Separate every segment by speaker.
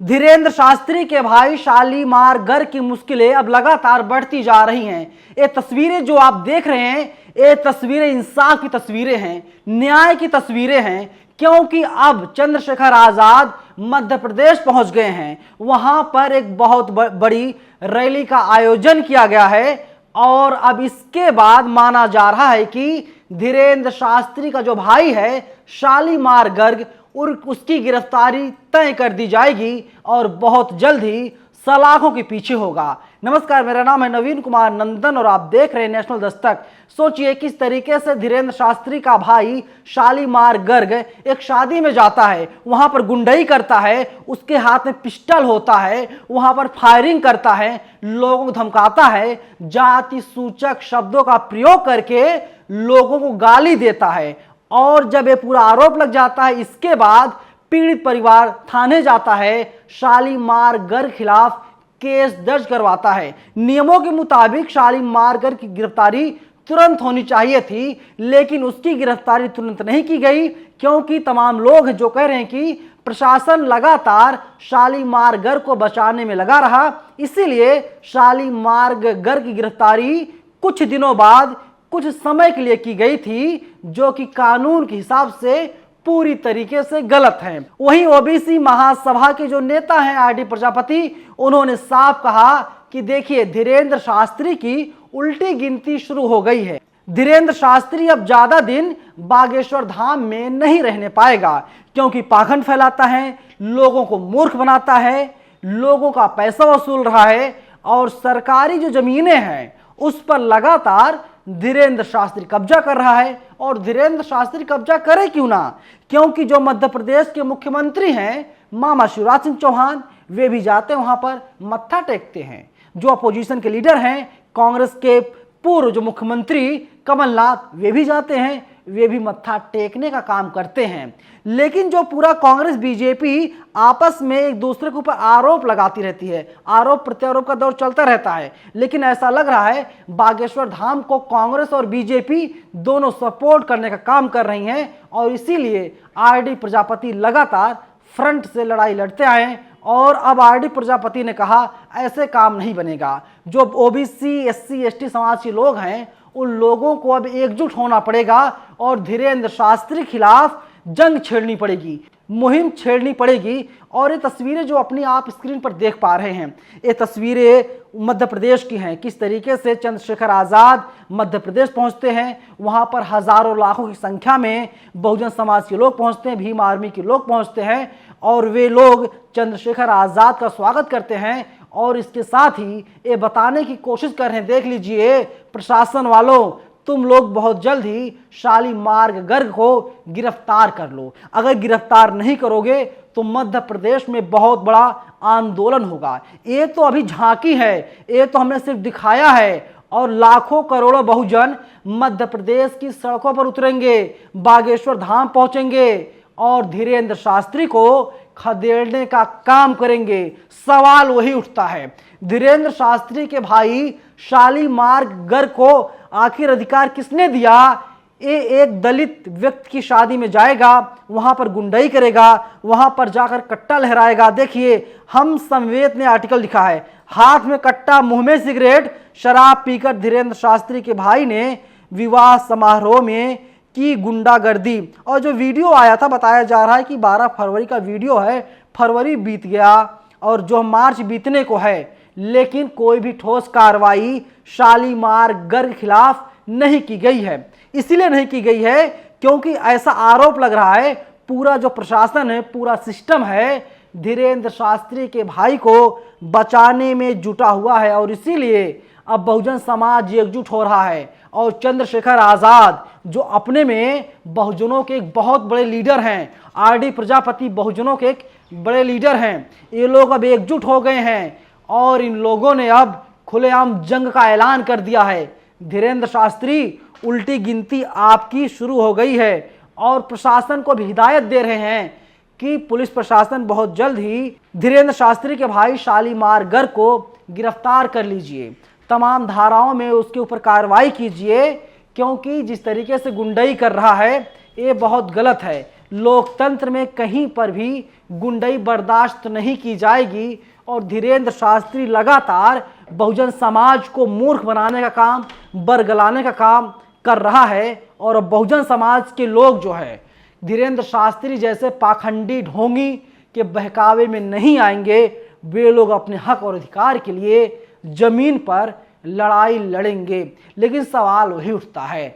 Speaker 1: धीरेंद्र शास्त्री के भाई शालीमार गर्ग की मुश्किलें अब लगातार बढ़ती जा रही हैं। ये तस्वीरें जो आप देख रहे हैं, ये तस्वीरें इंसाफ की तस्वीरें हैं, न्याय की तस्वीरें हैं, क्योंकि अब चंद्रशेखर आजाद मध्य प्रदेश पहुंच गए हैं। वहां पर एक बहुत बड़ी रैली का आयोजन किया गया है और अब इसके बाद माना जा रहा है कि धीरेंद्र शास्त्री का जो भाई है शालीमार गर्ग उसकी गिरफ्तारी तय कर दी जाएगी और बहुत जल्द ही सलाखों के पीछे होगा। नमस्कार, मेरा नाम है नवीन कुमार नंदन और आप देख रहे हैं नेशनल दस्तक। सोचिए किस तरीके से धीरेंद्र शास्त्री का भाई शालीमार गर्ग एक शादी में जाता है, वहां पर गुंडई करता है, उसके हाथ में पिस्टल होता है, वहां पर फायरिंग करता है, लोगों को धमकाता है, जाति सूचक शब्दों का प्रयोग करके लोगों को गाली देता है और जब ये पूरा आरोप लग जाता है इसके बाद पीड़ित परिवार थाने जाता है, शालीमार गर्ग खिलाफ केस दर्ज करवाता है। नियमों के मुताबिक शालीमार गर्ग की गिरफ्तारी तुरंत होनी चाहिए थी, लेकिन उसकी गिरफ्तारी तुरंत नहीं की गई क्योंकि तमाम लोग हैं जो कह रहे हैं कि प्रशासन लगातार शालीमार गर्ग को बचाने में लगा रहा, इसीलिए शालीमार गर्ग की गिरफ्तारी कुछ दिनों बाद कुछ समय के लिए की गई थी, जो कि कानून के हिसाब से पूरी तरीके से गलत है। वहीं ओबीसी महासभा के जो नेता हैं आरडी प्रजापति, उन्होंने साफ कहा कि देखिए धीरेंद्र शास्त्री की उल्टी गिनती शुरू हो गई है। धीरेंद्र शास्त्री अब ज्यादा दिन बागेश्वर धाम में नहीं रहने पाएगा क्योंकि पाखंड फैलाता है, लोगों को मूर्ख बनाता है, लोगों का पैसा वसूल रहा है और सरकारी जो जमीनें हैं उस पर लगातार धीरेंद्र शास्त्री कब्जा कर रहा है। और धीरेंद्र शास्त्री कब्जा करे क्यों ना, क्योंकि जो मध्य प्रदेश के मुख्यमंत्री हैं मामा शिवराज सिंह चौहान, वे भी जाते वहां पर मत्था टेकते हैं। जो अपोजिशन के लीडर हैं कांग्रेस के पूर्व जो मुख्यमंत्री कमलनाथ, वे भी जाते हैं, वे भी मत्था टेकने का काम करते हैं। लेकिन जो पूरा कांग्रेस बीजेपी आपस में एक दूसरे के ऊपर आरोप लगाती रहती है, आरोप प्रत्यारोप का दौर चलता रहता है, लेकिन ऐसा लग रहा है बागेश्वर धाम को कांग्रेस और बीजेपी दोनों सपोर्ट करने का काम कर रही हैं और इसीलिए आरडी प्रजापति लगातार फ्रंट से लड़ाई लड़ते आए और अब आरडी प्रजापति ने कहा ऐसे काम नहीं बनेगा। जो ओबीसी एससी एसटी समाज के लोग हैं उन लोगों को अब एकजुट होना पड़ेगा और धीरेंद्र शास्त्री खिलाफ जंग छेड़नी पड़ेगी, मुहिम छेड़नी पड़ेगी। और ये तस्वीरें जो अपनी आप स्क्रीन पर देख पा रहे हैं, ये तस्वीरें मध्य प्रदेश की हैं। किस तरीके से चंद्रशेखर आजाद मध्य प्रदेश पहुंचते हैं, वहां पर हजारों लाखों की संख्या में बहुजन समाज के लोग पहुंचते हैं, भीम आर्मी के लोग पहुंचते हैं और वे लोग चंद्रशेखर आजाद का स्वागत करते हैं और इसके साथ ही ये बताने की कोशिश कर रहे हैं, देख लीजिए प्रशासन वालों, तुम लोग बहुत जल्द ही शालीमार गर्ग को गिरफ्तार कर लो। अगर गिरफ्तार नहीं करोगे तो मध्य प्रदेश में बहुत बड़ा आंदोलन होगा। ये तो अभी झांकी है, ये तो हमने सिर्फ दिखाया है और लाखों करोड़ों बहुजन मध्य प्रदेश की सड़कों पर उतरेंगे, बागेश्वर धाम पहुंचेंगे और धीरेंद्र शास्त्री को खदेड़ने का काम करेंगे। सवाल वही उठता है, धीरेंद्र शास्त्री के भाई शालीमार गर्ग को आखिर अधिकार किसने दिया? ये एक दलित व्यक्ति की शादी में जाएगा, वहां पर गुंडई करेगा, वहां पर जाकर कट्टा लहराएगा। देखिए हम संवेद ने आर्टिकल लिखा है, हाथ में कट्टा मुंह में सिगरेट, शराब पीकर धीरेंद्र शास्त्री के भाई ने विवाह समारोह में की गुंडागर्दी। और जो वीडियो आया था बताया जा रहा है कि 12 फरवरी का वीडियो है, फरवरी बीत गया और जो मार्च बीतने को है, लेकिन कोई भी ठोस कार्रवाई शालीमार गर्ग खिलाफ नहीं की गई है। इसीलिए नहीं की गई है क्योंकि ऐसा आरोप लग रहा है पूरा जो प्रशासन है, पूरा सिस्टम है, धीरेंद्र शास्त्री के भाई को बचाने में जुटा हुआ है और इसीलिए अब बहुजन समाज एकजुट हो रहा है। और चंद्रशेखर आजाद जो अपने में बहुजनों के एक बहुत बड़े लीडर हैं, आरडी प्रजापति बहुजनों के एक बड़े लीडर हैं, ये लोग अब एकजुट हो गए हैं और इन लोगों ने अब खुलेआम जंग का ऐलान कर दिया है। धीरेंद्र शास्त्री, उल्टी गिनती आपकी शुरू हो गई है और प्रशासन को भी हिदायत दे रहे हैं कि पुलिस प्रशासन बहुत जल्द ही धीरेंद्र शास्त्री के भाई शालीमार गर्ग को गिरफ्तार कर लीजिए, तमाम धाराओं में उसके ऊपर कार्रवाई कीजिए क्योंकि जिस तरीके से गुंडई कर रहा है ये बहुत गलत है। लोकतंत्र में कहीं पर भी गुंडई बर्दाश्त नहीं की जाएगी और धीरेंद्र शास्त्री लगातार बहुजन समाज को मूर्ख बनाने का काम, बरगलाने का काम कर रहा है। और बहुजन समाज के लोग जो है धीरेंद्र शास्त्री जैसे पाखंडी ढोंगी के बहकावे में नहीं आएंगे। वे लोग अपने हक और अधिकार के लिए जमीन पर लड़ाई लड़ेंगे। लेकिन सवाल वही उठता है,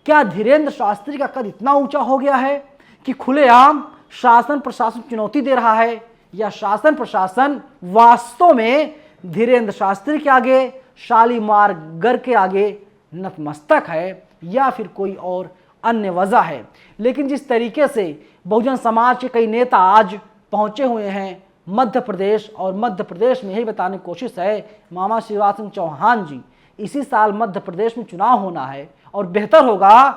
Speaker 1: क्या धीरेंद्र शास्त्री का कद इतना ऊंचा हो गया है कि खुलेआम शासन प्रशासन चुनौती दे रहा है, या शासन प्रशासन वास्तव में धीरेंद्र शास्त्री के आगे, शालीमार गर्ग के आगे नतमस्तक है, या फिर कोई और अन्य वजह है? लेकिन जिस तरीके से बहुजन समाज के कई नेता आज पहुंचे हुए हैं मध्य प्रदेश, और मध्य प्रदेश में यही बताने की कोशिश है मामा शिवराज सिंह चौहान जी, इसी साल मध्य प्रदेश में चुनाव होना है और बेहतर होगा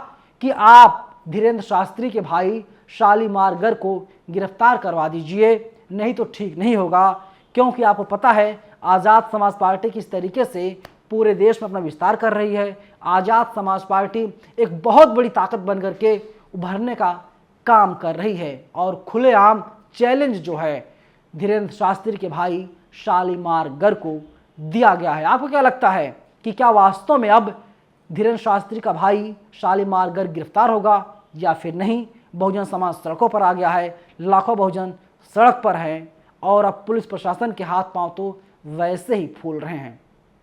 Speaker 1: कि आप धीरेंद्र शास्त्री के भाई शालीमार गर्ग को गिरफ्तार करवा दीजिए, नहीं तो ठीक नहीं होगा। क्योंकि आपको पता है आज़ाद समाज पार्टी किस तरीके से पूरे देश में अपना विस्तार कर रही है। आज़ाद समाज पार्टी एक बहुत बड़ी ताकत बन करके उभरने का काम कर रही है और खुलेआम चैलेंज जो है धीरेंद्र शास्त्री के भाई शालीमार गर्ग को दिया गया है। आपको क्या लगता है कि क्या वास्तव में अब धीरेंद्र शास्त्री का भाई शालीमार गर्ग गिरफ्तार होगा या फिर नहीं? बहुजन समाज सड़कों पर आ गया है, लाखों बहुजन सड़क पर हैं और अब पुलिस प्रशासन के हाथ पांव तो वैसे ही फूल रहे हैं।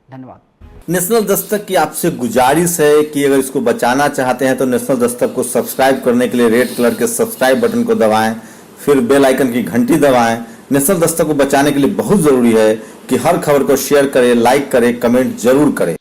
Speaker 1: धन्यवाद।
Speaker 2: नेशनल दस्तक की आपसे गुजारिश है कि अगर इसको बचाना चाहते हैं तो नेशनल दस्तक को सब्सक्राइब करने के लिए रेड कलर के सब्सक्राइब बटन को दबाएं, फिर बेल आइकन की घंटी दबाएं। नेशनल दस्तक को बचाने के लिए बहुत जरूरी है कि हर खबर को शेयर करें, लाइक करें, कमेंट जरूर करें।